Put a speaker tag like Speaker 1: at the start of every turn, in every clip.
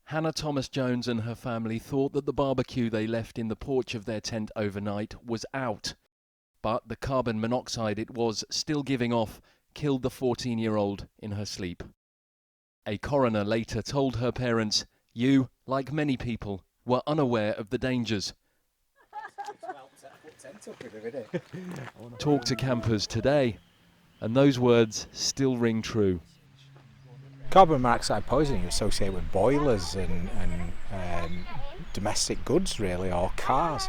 Speaker 1: Hannah Thomas-Jones and her family thought that the barbecue they left in the porch of their tent overnight was out. But the carbon monoxide it was still giving off killed the 14-year-old in her sleep. A coroner later told her parents, "You, like many people, were unaware of the dangers." Talk to campers today, and those words still ring true.
Speaker 2: Carbon monoxide poisoning is associated with boilers and domestic goods, really, or cars.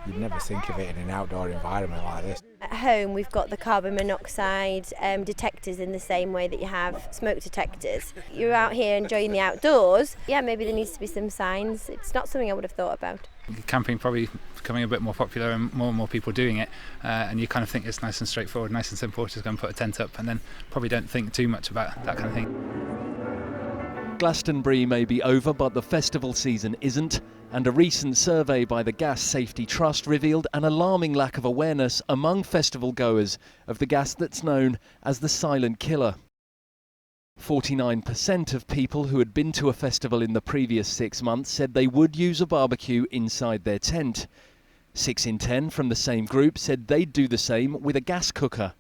Speaker 2: You'd never think of it in an outdoor environment like this.
Speaker 3: At home we've got the carbon monoxide detectors in the same way that you have smoke detectors. You're out here enjoying the outdoors, yeah, maybe there needs to be some signs. It's not something I would have thought about.
Speaker 4: Camping probably becoming a bit more popular and more people doing it, and you kind of think it's nice and straightforward, nice and simple, just go and put a tent up and then probably don't think too much about that kind of thing.
Speaker 1: Glastonbury may be over, but the festival season isn't, and a recent survey by the Gas Safety Trust revealed an alarming lack of awareness among festival goers of the gas that's known as the silent killer. 49% of people who had been to a festival in the previous 6 months said they would use a barbecue inside their tent. 6 in 10 from the same group said they'd do the same with a gas cooker.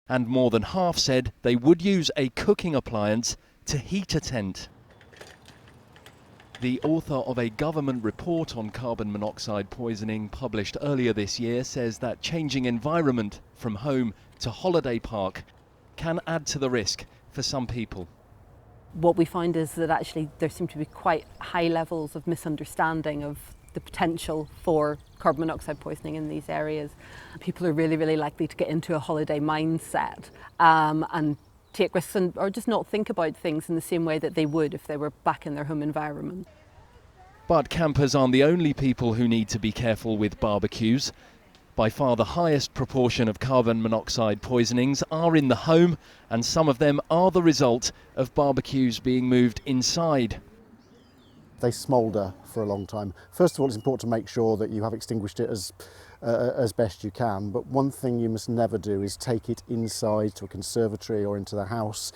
Speaker 1: And more than half said they would use a cooking appliance to heat a tent. The author of a government report on carbon monoxide poisoning published earlier this year says that changing environment from home to holiday park can add to the risk for some people.
Speaker 5: What we find is that actually there seem to be quite high levels of misunderstanding of the potential for carbon monoxide poisoning in these areas. People are really likely to get into a holiday mindset and take risks or just not think about things in the same way that they would if they were back in their home environment.
Speaker 1: But campers aren't the only people who need to be careful with barbecues. By far the highest proportion of carbon monoxide poisonings are in the home, and some of them are the result of barbecues being moved inside.
Speaker 6: They smoulder for a long time. First of all, it's important to make sure that you have extinguished it as best you can, but one thing you must never do is take it inside to a conservatory or into the house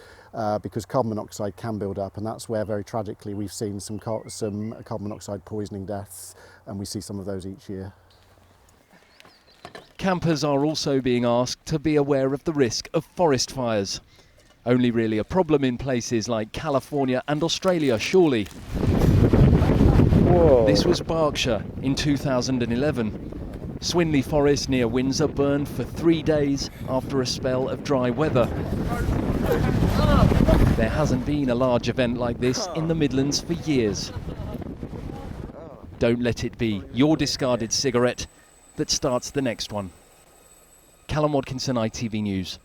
Speaker 6: because carbon monoxide can build up, and that's where very tragically we've seen some carbon monoxide poisoning deaths, and we see some of those each year.
Speaker 1: Campers are also being asked to be aware of the risk of forest fires. Only really a problem in places like California and Australia, surely. Whoa. This was Berkshire in 2011. Swinley Forest near Windsor burned for 3 days after a spell of dry weather. There hasn't been a large event like this in the Midlands for years. Don't let it be your discarded cigarette that starts the next one. Callum, Watkinson, ITV News.